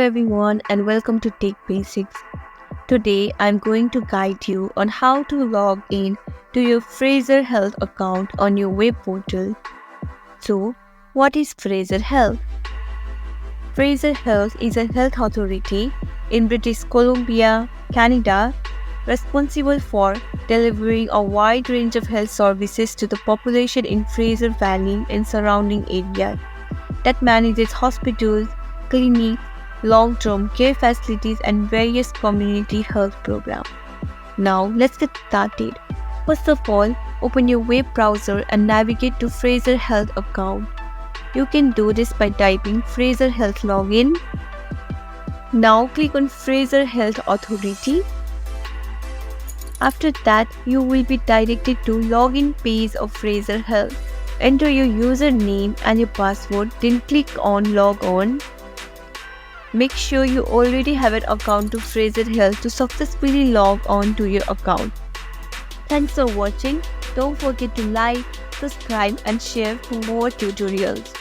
everyone and welcome to Tech Basics. Today I'm going to guide you on how to log in to your Fraser Health account on your web portal. So, what is Fraser Health? Fraser Health is a health authority in British Columbia, Canada, responsible for delivering a wide range of health services to the population in Fraser Valley and surrounding areas. That manages hospitals, clinics, long-term care facilities and various community health programs. Now let's get started. First of all, open your web browser and navigate to Fraser Health account. You can do this by typing Fraser Health Login. Now click on Fraser Health Authority. After that, you will be directed to login page of Fraser Health. Enter your username and your password, then click on Log On. Make sure you already have an account to Fraser Health to successfully log on to your account. Thanks for watching. Don't forget to like, subscribe and share for more tutorials.